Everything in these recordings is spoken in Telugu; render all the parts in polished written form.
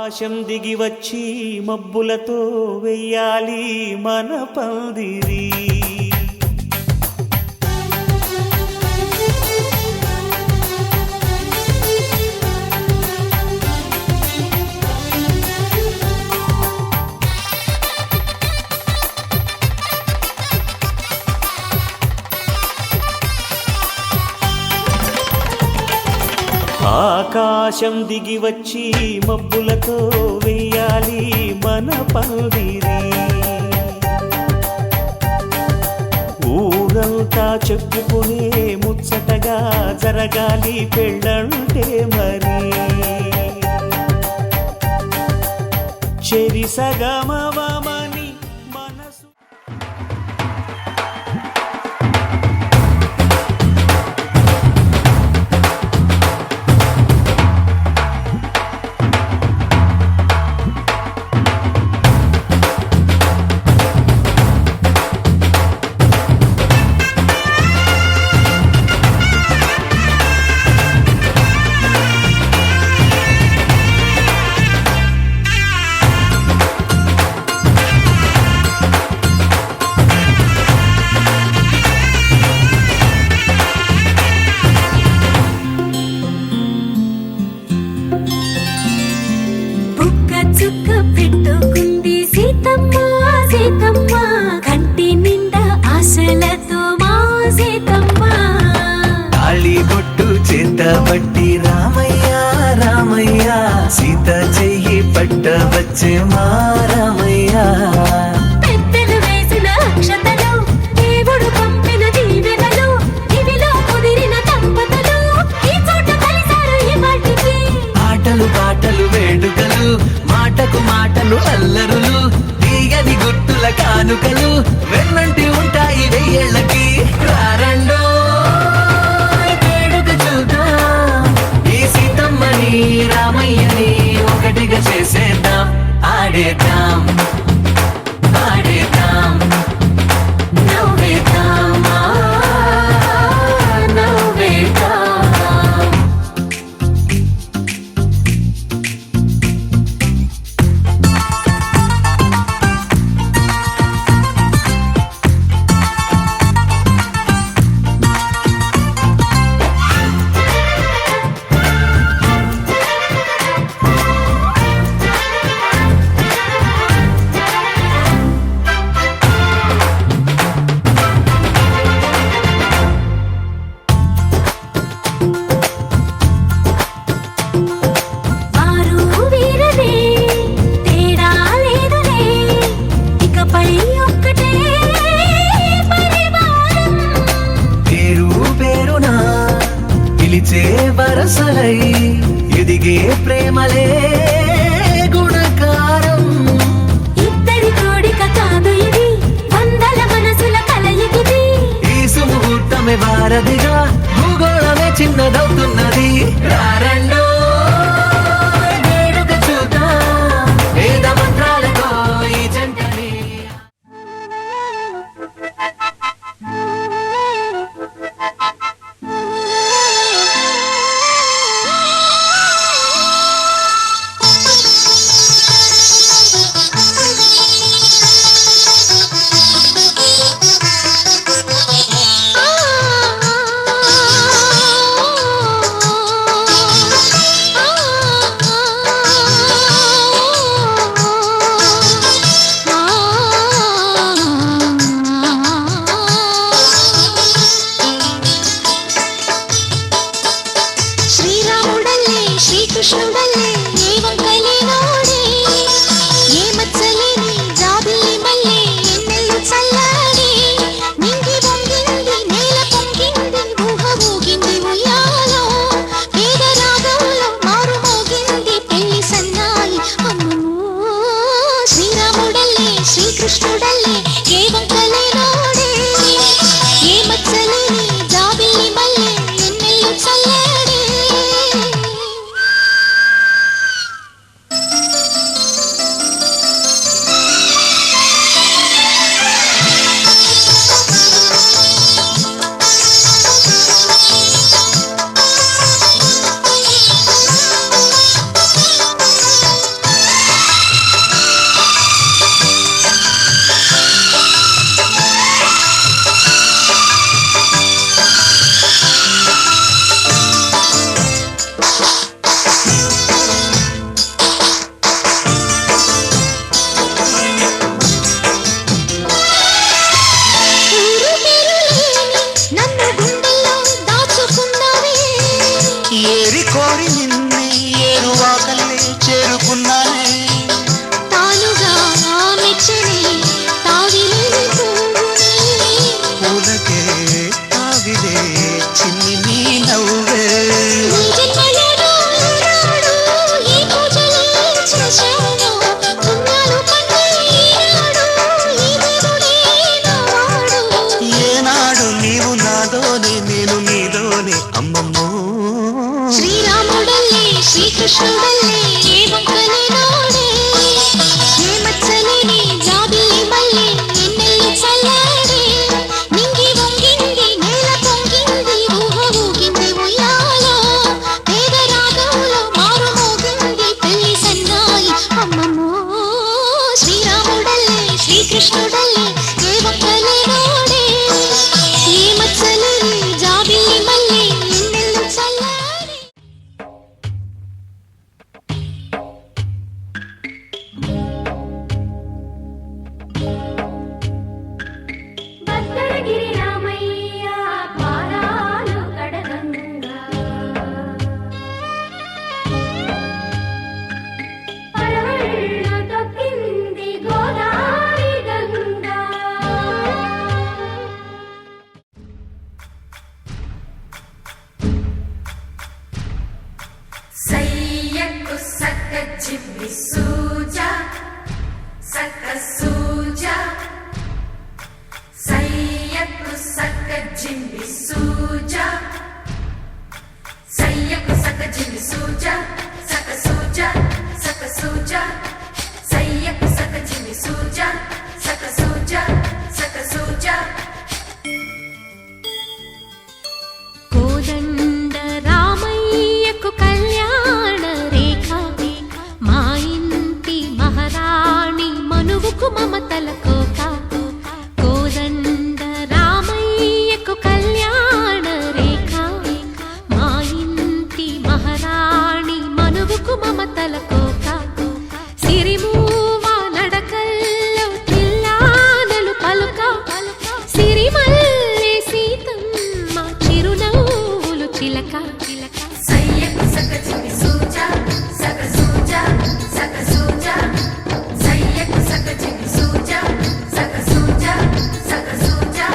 ఆకాశం దిగి వచ్చి మబ్బులతో వెయ్యాలి మన పందిరి. ఆకాశం దిగి వచ్చి మబ్బులతో వెయ్యాలి మన పందిరి. ఊరంతా చెప్పుకునే ముచ్చటగా జరగాలి పెళ్ళంటే మరి. చెరిసగమవమని మనసు బట్టి రామయ్య రామయ్య సీత చెయ్యి పట్టవచ్చే మా రామయ్య. పెద్దలు వేసిన అక్షతలు దేవుడు పంపిన దీవెనలు ఇవిలో కుదిరిన దంపతులు ఈ చోట కలిసారు ఈ వాటికి. ఆటలు పాటలు వేడుకలు మాటకు మాటలు అల్లరులు తీయని గుర్తుల కానుకలు వెన్నంటి ఉంటాయి వెయ్యేళ్ళకి. రారండో రామయ్యని ఒకటిగా చేసేద్దాం ఆడేద్దాం ఆడేద్దాం నవ్వేద్దాం నవ్వేద్దాం. వరసలై ఎదిగే ప్రేమలే గుణకారం. ఇద్దరి కోడిక కాదు ఇది వందల మనసుల కలయికిది. ఈ సుముహూర్తమే వారధిగా భూగోళమే చిన్నదవుతున్నది. రారండో వేడుక చూద్దాం వేద మంత్రాలతో ఈ జంటని. కృష్ణుడల్లే ఏ వంకలేనోడే ఏ మచ్చలేని జాబిల్లి మల్లె ఎన్నెల్లు చల్లాడి నింగి వంగింది నేల పొంగింది ఊహ ఊగింది ఉయ్యాలో పేద రాగంలో మారు మోగింది పెళ్లి సన్నాయి. అమ్మో శ్రీరాముడల్లే శ్రీకృష్ణుడల్లే ఏ వంకలేనోడే ఏ మచ్చలేని జాబిల్లి మల్లె ఎన్నెల్లు చల్లాడి. జింబి సూజా సక్క సూజా సయ్యకు సక్క జింబి సూజా సయ్యకు సక్క జింబి సూజా సక్క సూజా సక్క సూజా సయ్యకు సక్క జింబి సూజా సక్క సూజా సక్క సూజా కోదండ రామయ్యకు కళ్యాణ రేఖ మా ఇంటి మహారాణి మనువుకు మమతల కోక కోదండ రామయ్యకు కళ్యాణ రేఖ మా ఇంటి మహారాణి మనువుకు మమతల కోక సిరిమూవ నడకల్లో తిల్లానలు పలుక సిరిమల్లె సీతమ్మ చిరునవ్వులు చిలక సయ్యకు సక్క జింబి సూజా సక్క సూజా సక్క సూజా సయ్యకు సక్క జింబి సూజా సక్క సూజా సక్క సూజా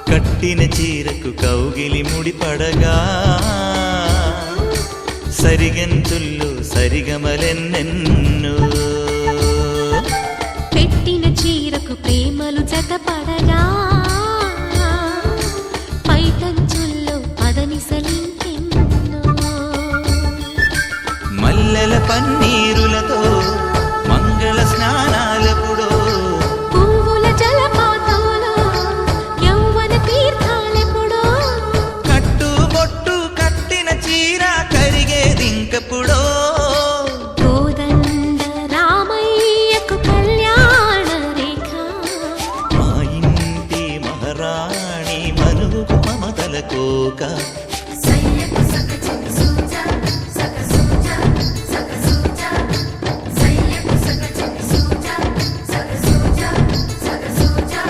కట్టిన చీరకు కౌగిలి ముడిపడగా సరిగంతుల్లో సరిగమలెన్నెన్నో పెట్టిన చీరకు ప్రేమలు జతపడగా పైటంచుల్లో పదనిసలింకెన్నో మల్లెల పన్నీరులతో మంగళ స్నానాలెప్పుడో పువ్వుల జలపాతంలో యౌవన తీర్థాలెప్పుడో కట్టుబొట్టు కట్టిన చీర కరిగేదింకప్పుడో కోదండ రామయ్యకు కళ్యాణ రేఖ మా ఇంటి మహారాణి మనువుకు మమతల కోక సయ్యకు సక్క జింబి సూజా సక్క సూజా సక్క సూజా సయ్యకు సక్క జింబి సూజా సక్క సూజా సక్క సూజా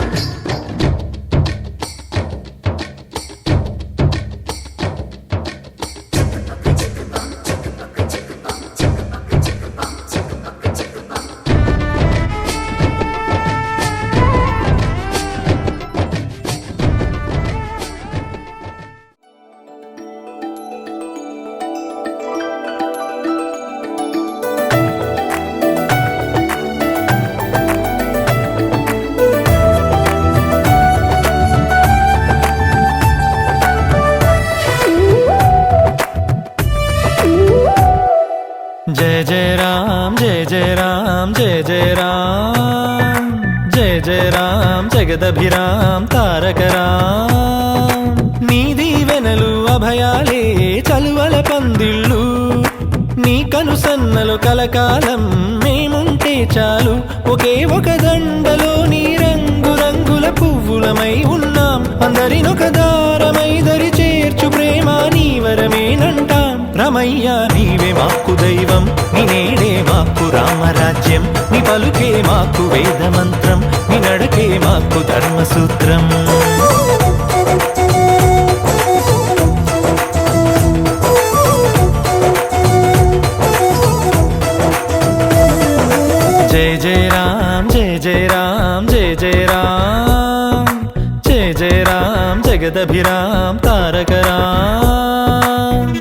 जय जय राम जय जय राम जय जय राम जय जय राम जगदभिराम तारक राम నీ దీవెనలు అభయాలే చలువల పందిళ్ళు నీ కనుసన్నలు కలకాలం మేముంటే చాలు ఒకే ఒక దండలో నీ రంగు రంగుల పువ్వులమై ఉన్నాం అందరినొక దారమై దరి చేర్చు ప్రేమ నీ వరమేనంటాం రమయ్య నీవే మాకు దైవం నీ నేడే మాకు రామరాజ్యం నీ పలుకే మాకు వేద మంత్రం నీ నడకే మాకు ధర్మసూత్రం जय जय राम जय जय राम जय जय राम जय जय राम जगदभिराम तारक राम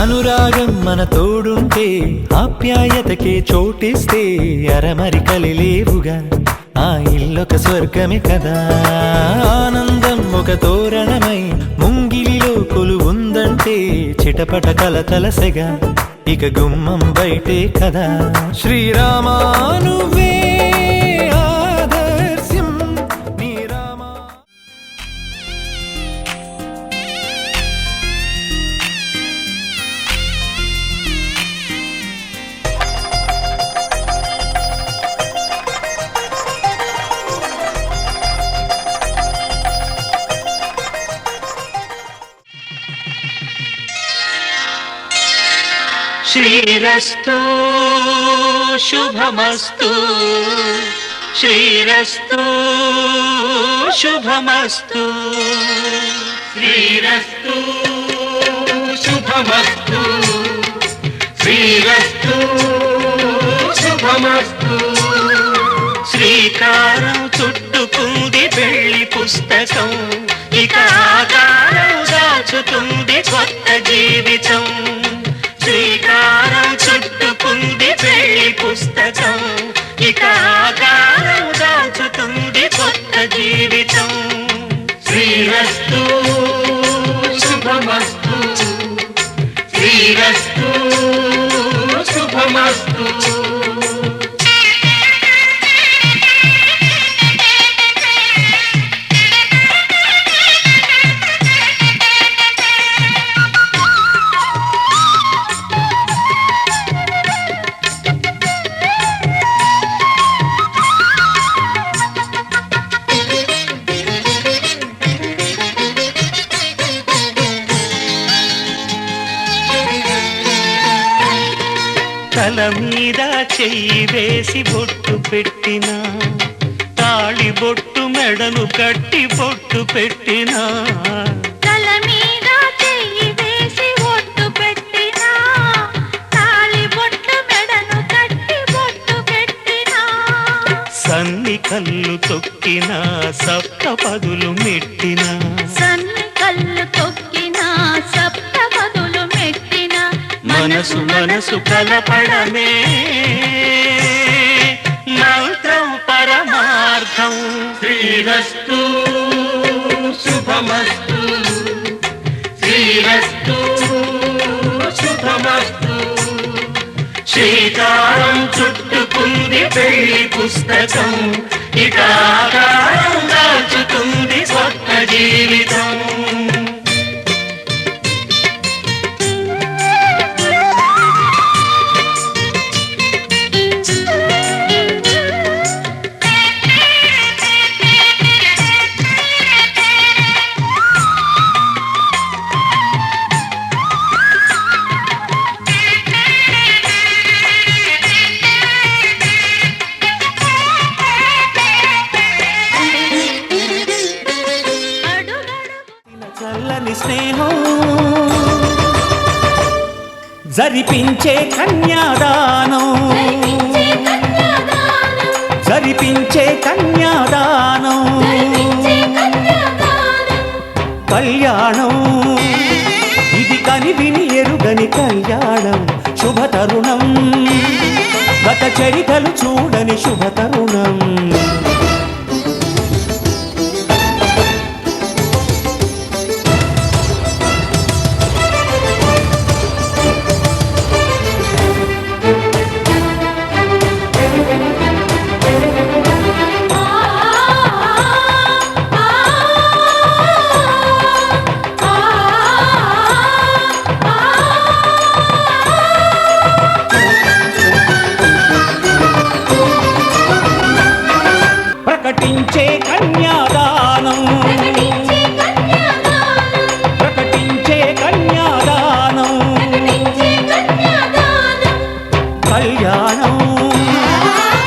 అనురాగం మన తోడుంటే ఆప్యాయతకే చోటిస్తే అరమరికలి లేవుగా ఆ ఇల్లొక స్వర్గమే కదా ఆనందం ఒక తోరణమై ముంగిలిలో కొలువుందంటే చిటపట కలతలసెగా ఇక గుమ్మం బయటే కదా శ్రీరామా నువ్వే ఆదర్శం శ్రీరస్తు శుభమస్తు శ్రీరస్తు శుభమస్తు శ్రీరస్తు శుభమస్తు శ్రీరస్తు శుభమస్తు శ్రీకారం చుట్టుకుంది పెళ్లి పుస్తకం ఇక ఆకారం దాచుతుంది కొత్త జీవితం శ్రీకారం చుట్టుకుంది పెళ్లి పుస్తకం ఇక ఆకారం దాచుతుంది కొత్త జీవితం శ్రీరస్తు శుభమస్తు శ్రీరస్తు శుభమస్తు తల మీద చెయ్యి వేసి బొట్టు పెట్టినా తాళి బొట్టు మెడను కట్టి బొట్టు పెట్టినా తల మీద చెయ్యి వేసి బొట్టు పెట్టినా తాళి బొట్టు మెడను కట్టి బొట్టు పెట్టినా సన్ని కళ్ళు తొక్కినా సప్త పదులు మెట్టినా సన్ని కళ్ళు తొక్కినా సప్త పదులు మెట్టినా మనసు మనసు కలపడమే మంత్రం పరమార్థం శ్రీరస్తు శుభమస్తు శ్రీరస్తు శుభమస్తు శ్రీకారం చుట్టుకుంది పెళ్లి పుస్తకం ఇక ఆకారం దాచుతుంది కొత్త జీవితం చల్లని స్నేహం జరిపించే కన్యాదానం జరిపించే కన్యాదానం కళ్యాణం ఇది కని విని ఎరుగని కళ్యాణం శుభతరుణం గత చరితలు చూడని శుభతరుణం ప్రకటించే కన్యాదానం ప్రకటించే కన్యాదానం కళ్యాణం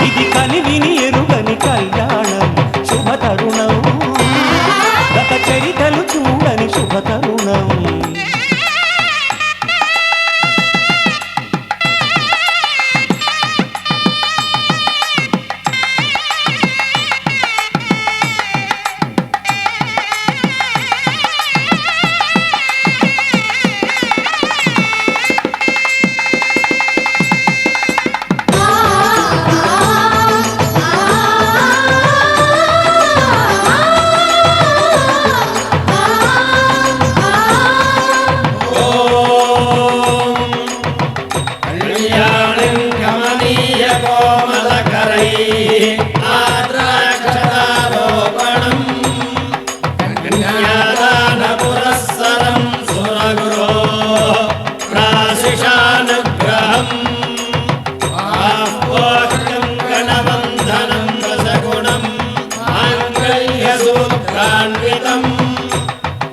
ఇది కని విని ఎరుగని కళ్యాణం శుభతరుణం గత చరితలు చూడని శుభతరుణం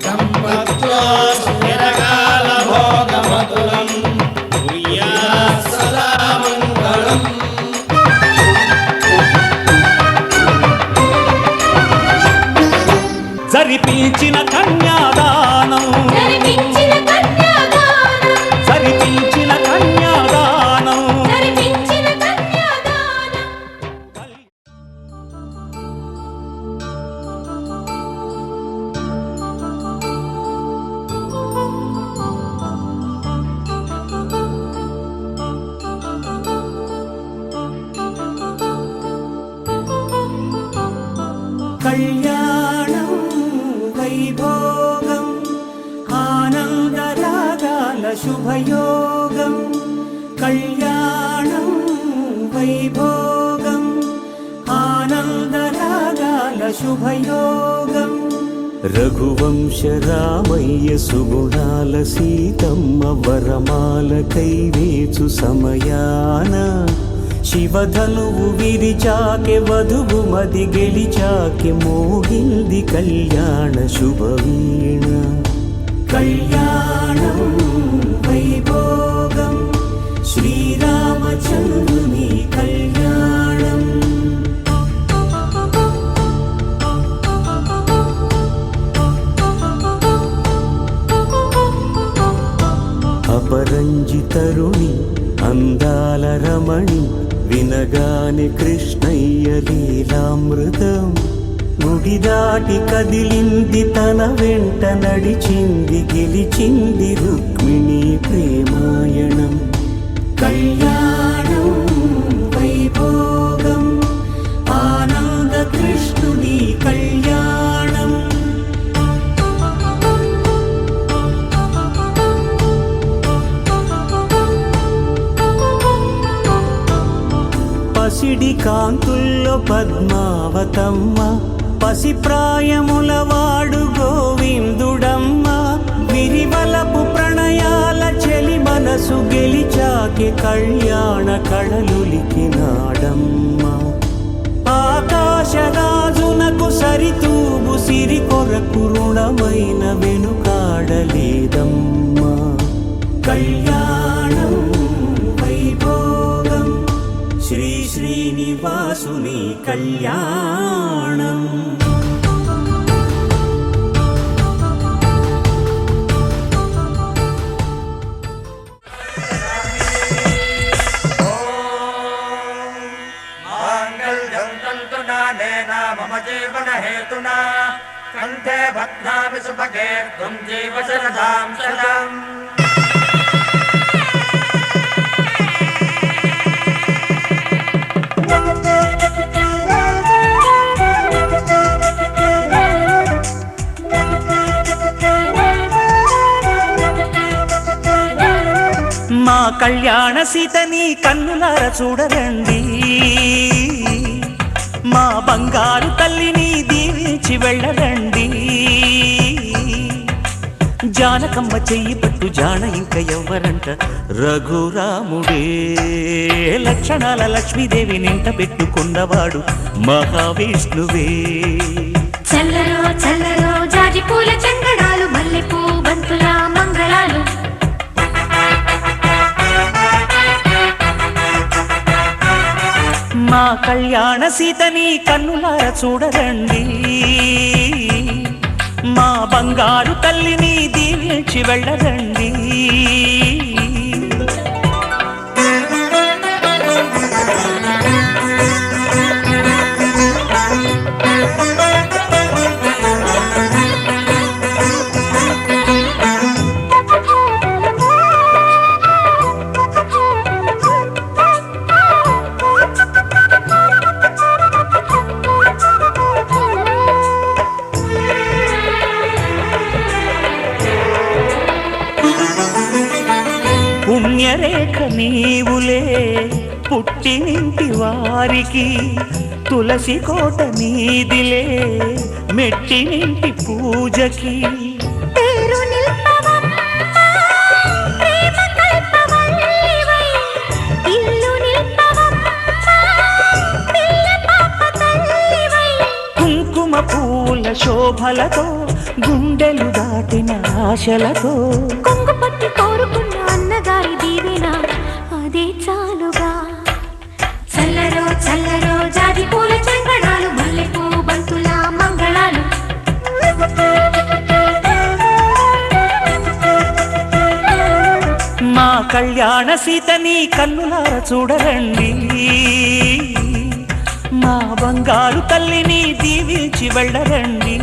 దంపత్యో స్థిరకాల భోగమతులం జరిపించిన కన్యాదానం జరిపించిన కన్యాదానం జరిపించిన కన్యాదానం జరిపించిన కన్యాదానం కళ్యాణం వైభోగం ఆనందరాగాల శుభయోగం కళ్యాణం వైభోగం ఆనందరాగాల శుభయోగం రఘువంశ రామయ్య సుగుణాల సీతమ్మ వరమాల కైవేచు సమయాన శివధనువు విరిచాకె వధువు మది గెలిచాకె మోగింది కళ్యాణ శుభవీణ కళ్యాణం వైభోగం శ్రీరామచంద్రుని కళ్యాణం అపరంజి తరుణి అందాల రమణి వినగానే కృష్ణయ్య లీలామృతం గుడి దాటి కదిలింది తన వెంట నడిచింది గెలిచింది రుక్మిణి ప్రేమాయణం కళ్యాణం వైభోగం ఆనంద కృష్ణుని కళ్యాణం పసిడి కాంతుల్లో పద్మావతమ్మ పసిప్రాయముల వాడు గోవిందుడమ్మ విరివలపు ప్రణయాల చెలి మనసు గెలిచాకె కళ్యాణ కళలులికినాడమ్మ ఆకాశరాజునకు సరితూగు సిరి కొరకు రుణమైన వెనుకాడలేదమ్మా కళ్యాణం వైభోగం శ్రీ శ్రీనివాసుని కళ్యాణం मम जीवन हेतुना कंठे बध्नामि सुभगे त्वं जीव शरदां शतम् మా కళ్యాణ సీతని కన్నులార చూడరండి మా బంగారు తల్లిని దీవించి వెళ్ళరండి జానకమ్మ చెయ్యి పట్టు జాన ఇంక ఎవ్వరంట రఘురాముడే లక్షణాల లక్ష్మీదేవి నింట పెట్టుకున్నవాడు మహావిష్ణువే చల్లరో చల్లరో జాజి పూల చంగడాలు మల్లెపూ బంతుల మంగళాలు మా కళ్యాణ సీతని కన్నులార చూడరండి మా బంగారు తల్లిని దీవించి వెళ్ళరండి పుణ్యరేఖ నీవులే పుట్టినింటి వారికి తులసి కోట నీదిలే మెట్టినింటి పూజకి పేరు నిల్పవమ్మా ప్రేమ కల్పవల్లివై ఇల్లు నిల్పవమ్మా పిల్ల పాప తల్లివై కుంకుమ పూల శోభలతో గుండెలు దాటిన ఆశలతో కొంగు పట్టి కోరుకున్న అన్నగారి దీవెన అదే చాలుగా చల్లరో చల్లరో జాజి పూల చంగడాలు మల్లెపూ బంతుల మంగళాలు కళ్యాణ సీతని కన్నులార చూడరండి, మా బంగారు తల్లిని దీవించి వెళ్ళరండి.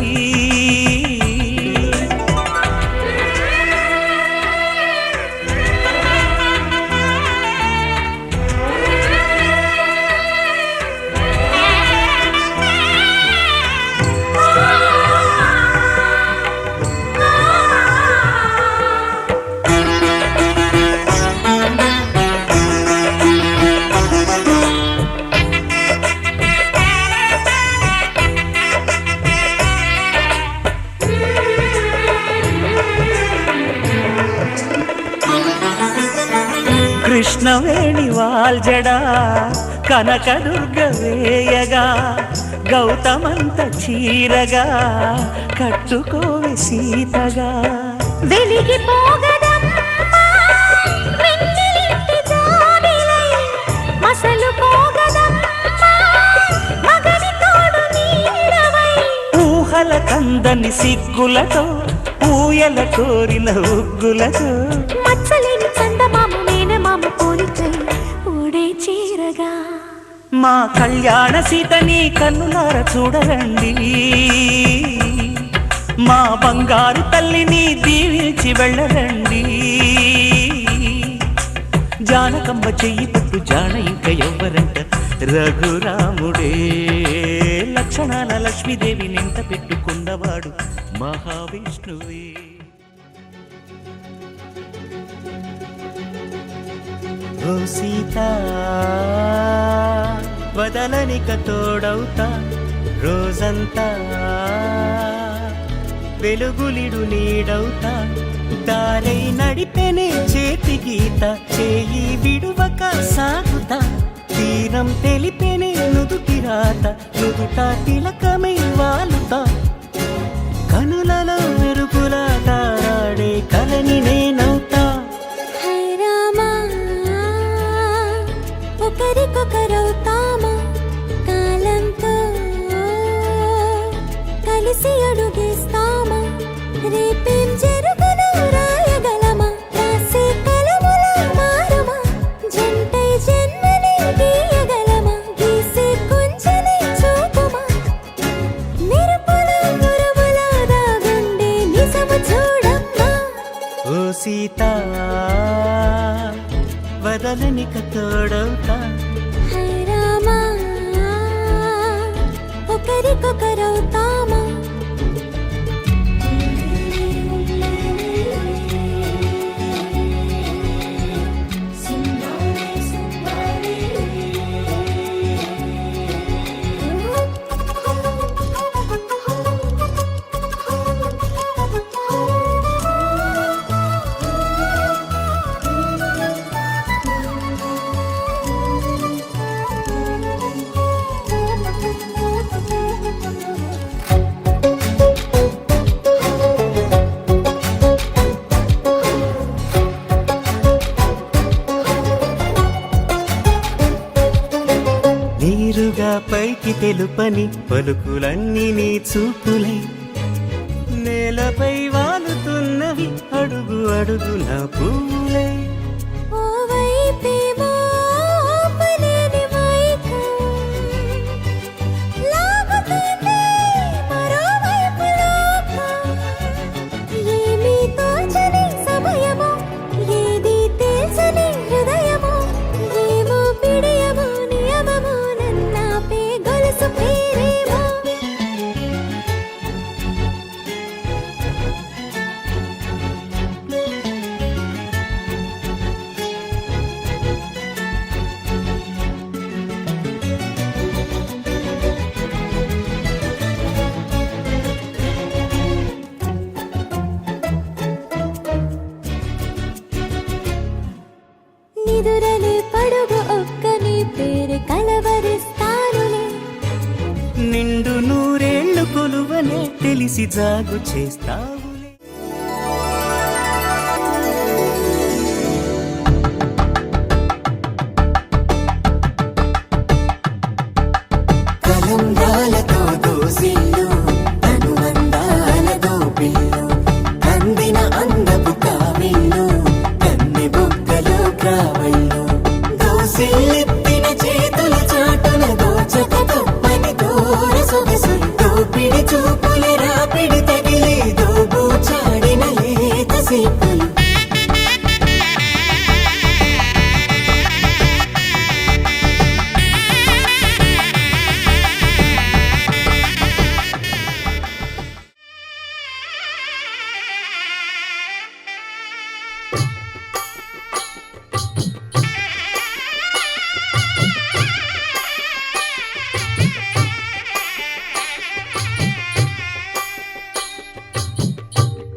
కృష్ణవేణి వాల్జడా కనకదుర్గ వేయగా, గౌతమంత చీరగా కట్టుకోవి సీతగా. వెలిగిపోగదమ్మా వెన్నెలింటి జాబిలై, మసలుకోగదమ్మా మగని తోడు నీడవై. ఊహల కందని సిగ్గులతో ఊయల కోరిన ఉగ్గులతో, మచ్చలేని చందమామ మేనమామ పోలికై ఓడే చీరగా. మా కళ్యాణ సీతని కన్నులార చూడరండి, మా బంగారు తల్లిని దీవించి వెళ్ళరండి. జానకమ్మ చెయ్యి పట్టు జాన ఇంక ఎవ్వరంట, రఘురాముడే లక్షణాల లక్ష్మీదేవి నింట పెట్టుకున్నవాడు మహావిష్ణువే. ఓ సీత వదలనిక తోడవుతా, రోజంతా వెలుగులిడు నీడవుతా. దారై నడిపెనే చేతి గీత, చేయి విడువక సాగుతా. తీరం తెలిపెనే నుదుటి రాత, నుదుట తిలకమై వాలుతా. కనులలో మెరుపులా తారాడే కలని నేనవుతా. హై రామా ఒకరికొకరవుతామా, కాలంతో కలిసి అడుగేస్తామా. రేపేం జరుగునో రాయగలమా, రాసే కలములా మారుమా. జంటై జన్మని గీయగలమా, గీసే కుంచెని చూపుమా. మెరుపుల గురువుల దాగుండే నిజము చూడమ్మా. ఓ సీత వదలనిక తోడవుతా. హై రామా ఒకరికొకరవుతామా. నీరుగా పైకి తెలుపని పలుకులన్నీ నీ చూపులై, నేలపై వాలుతున్నవి అడుగు అడుగున పూలై. ఓ వైపేమో ఆపలేని మైకం, లాగుతుంది మరోవైపు లోకం. ఏమీ తోచని సమయమో, ఏది తెలుసని హృదయమో. ఏమో పిడియమో నియమమో, నన్నాపే గొలుసు పేరేమో. నిదురలే పడుగు ఒక్క నీ పేరు కలవరిస్తానులే. నిండు నూరేళ్లు కొలువనే తెలిసి జాగు చేస్తావులే. కలంబ్రాలతో దోసిల్లు, అనుబంధాలతో పిల్లు, కందిన అందపు కావిల్లు, కన్నె బుగ్గలో చూపుల రాపిడి తగిలి దోబూచాడిన లేత శిల్పులు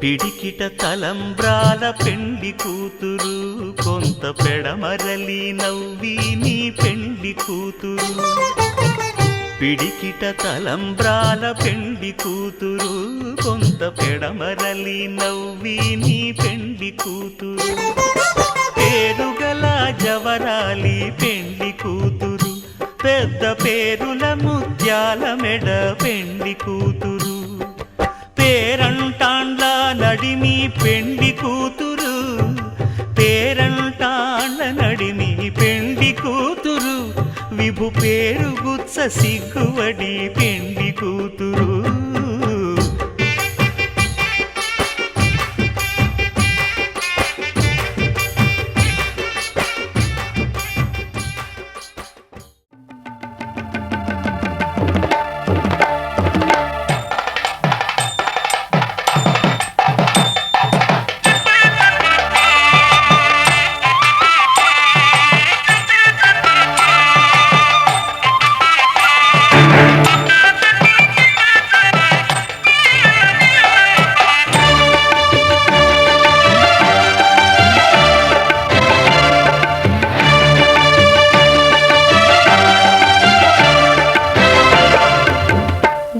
పిడికిట తలంబ్రాల పెండి కూతురు కొంత పెడమరలి నవ్వి నీ పెండి కూతురు పిడికిట తలంబ్రాల పెండి కూతురు కొంత పెడమరలి నవ్వి నీ పెండి కూతురు పేరుగల జవరాలి పెండి కూతురు పెద్ద పేరుల ముత్యాల మెడ పెండి కూతురు పేరంటాండ్ల నడిమి పెండి కూతురు పేరంటాండ్ల నడిమి పెండి కూతురు విభు పేరు గుత్స సిగ్గువడి పెండి కూతురు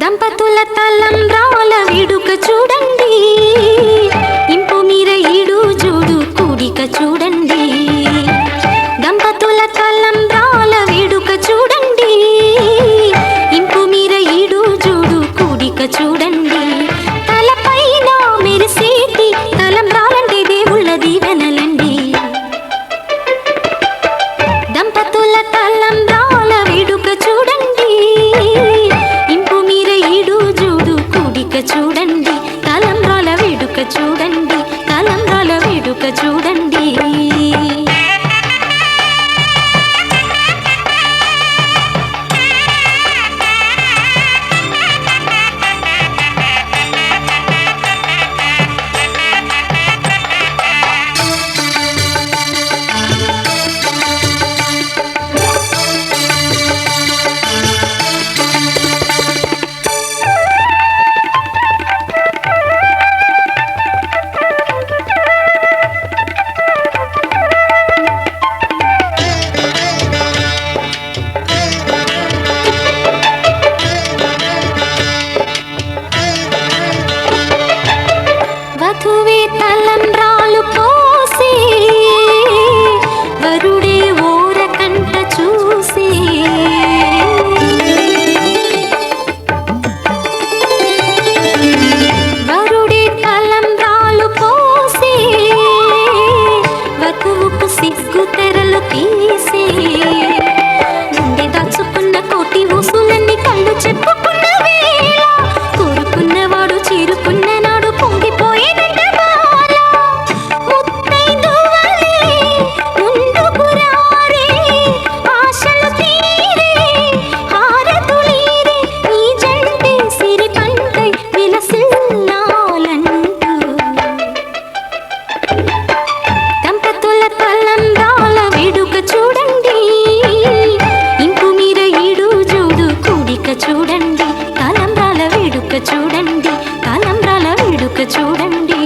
దంపతుల తలంబ్రాల వేడుక చూడండి ఇంపు మీర ఈడు జోడు కూడిక చూడండి దంపతుల తలంబ్రాల వేడుక చూడండి ఇంపు మీర ఈడు జోడు కూడిక చూడండి తలపైన మెరిసేటి తలంబ్రాలంటే దేవుళ్ళ దీవెనలండి దంపతుల తలంబ్రాల వేడుక చూడండి ఇంపు మీర ఈడు జోడు కూడిక చూడండి తలంబ్రాల వేడుక చూడండి తలంబ్రాల వేడుక చూడండి వధువే తలంబ్రాలు పోసి వరుడే ఓరకంట చూసి వరుడే తలంబ్రాలు పోసి వధువుకు సిగ్గు తెరలు తీసి గుండె దాచుకున్న కోటి ఊసులన్నీ కళ్ళు చెప్పుకున్న వేళ కోరుకున్నవాడు చేరుకున్న నాడు పొంగిపోయేదంట బాల ముత్తైదువలే ముందుకు రారే ఆశలు తీరే హారతులీరే ఈ జంటే సిరి పంటై విలసిల్లాలంటూ దంపతుల తలంబ్రాల వేడుక చూడండి ఇంపు మీర ఈడు జోడు కూడిక చూడండి తలంబ్రాల వేడుక చూడండి తలంబ్రాల వేడుక చూడండి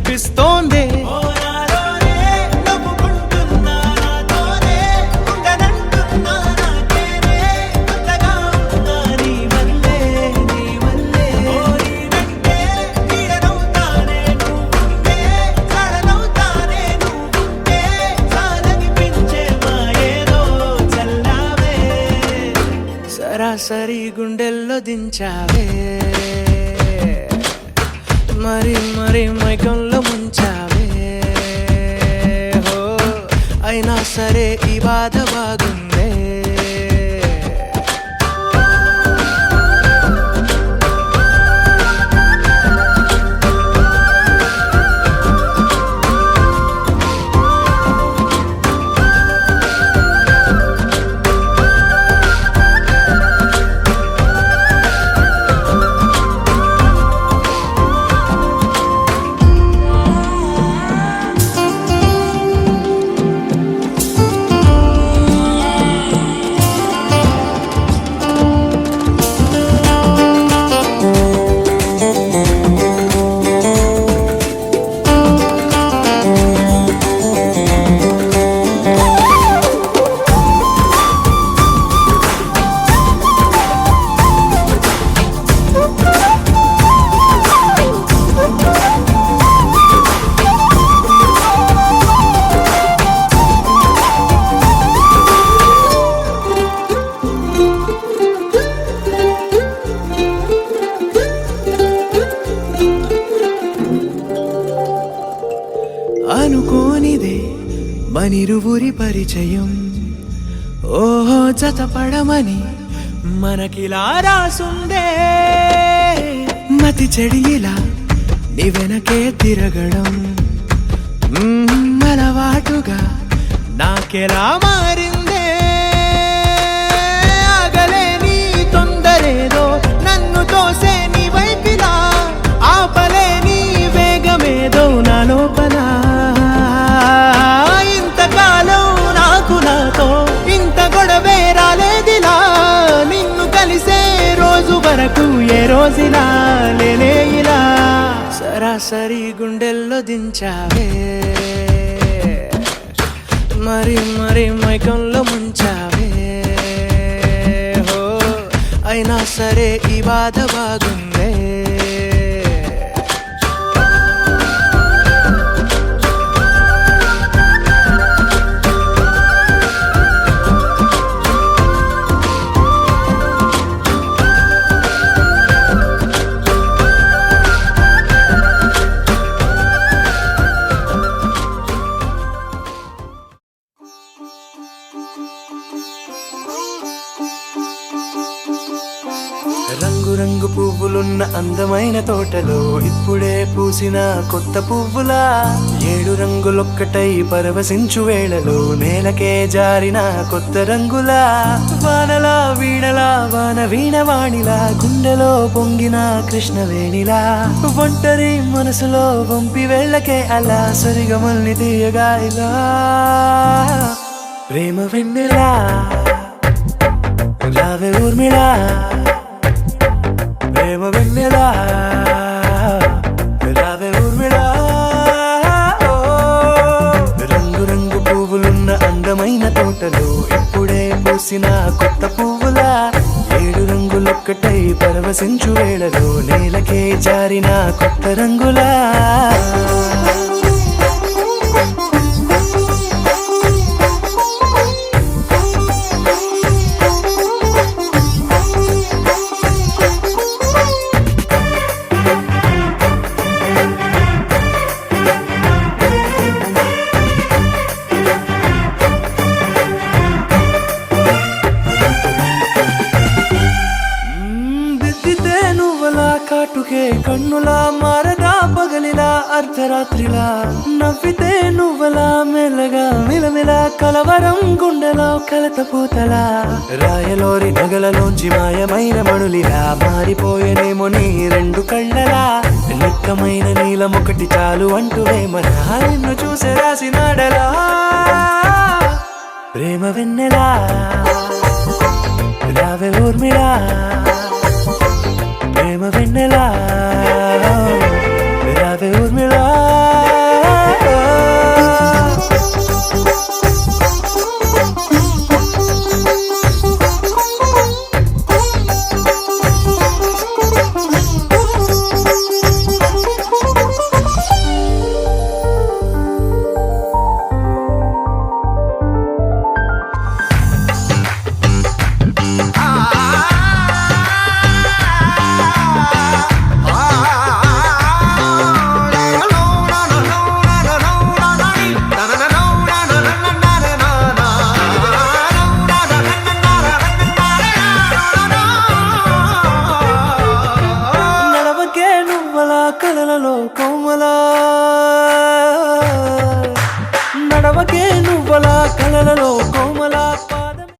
వినిపిస్తోందే సరాసరి గుండెల్లో దించావే మరి మరి మైకంలో ముంచావే హో అయినా సరే ఈ బాధ బాగుందే అనుకోనిదే మనిరువురి పరిచయం ఓహో జతపడమని మనకిలా రాసుందే మతి చెడిలా నీ వెనకే తిరగడం అలవాటుగా నాకెలా మారిందే ఆగలేని తొందరేదో నన్ను తోసే నీ వైపిలా ఆపలేని వేగమేదో నా లోపల ఇంతకాలం నాకు నాతో ఇంత గొడవే రాలేదిలా నిన్ను కలిసే రోజు వరకు ఏ రోజులా లేనే ఇలా సరాసరి గుండెల్లో దించావే మరి మరి మైకంలో ముంచావే హో అయినా సరే ఈ బాధ బాగుందే రంగు పువ్వులున్న అందమైన తోటలో ఇప్పుడే పూసిన కొత్త పువ్వులా 7 రంగులొక్కటై పరవశించు వేళలో నేలకే జారిన కొత్త రంగులా వానలా వీణలా వాన వీణవాణిలా గుండెలో పొంగిన కృష్ణవేణిలా ఒంటరి మనసులో వంపి వెళ్ళకే అలా సరిగమల్ని తీయగా ఇలా ప్రేమ వెన్నెలా రావే ఊర్మిళా ప్రేమ వెన్నెలా రావే ఊర్మిళా రంగు రంగు పువ్వులున్న అందమైన తోటలో ఇప్పుడే పూసిన కొత్త పువ్వులా 7 రంగులొక్కటై పరవశించు వేళలో నేలకే జారిన కొత్త రంగులా కాటుకే కన్నులా మారగా పగలిలా అర్ధరాత్రిలా నవ్వితే నువ్వలా మెల్లగా మిలమిలా కలవరం గుండెలో కలతపోతలా రాయలోరి నగలలోంచి మాయమైన మణులిలా మారిపోయేనేమో నీ 2 కళ్ళలా నిక్కమైన నీలమొకటి చాలు అంటూ వేమన నిన్ను చూసే రాసినాడలా ప్రేమ వెన్నెలా రావే ఊర్మిళా ప్రేమ వెన్నెలా రావే ఊర్మిళా కలలలో కోమల నడవకే నువ్వలా కలలలో కోమల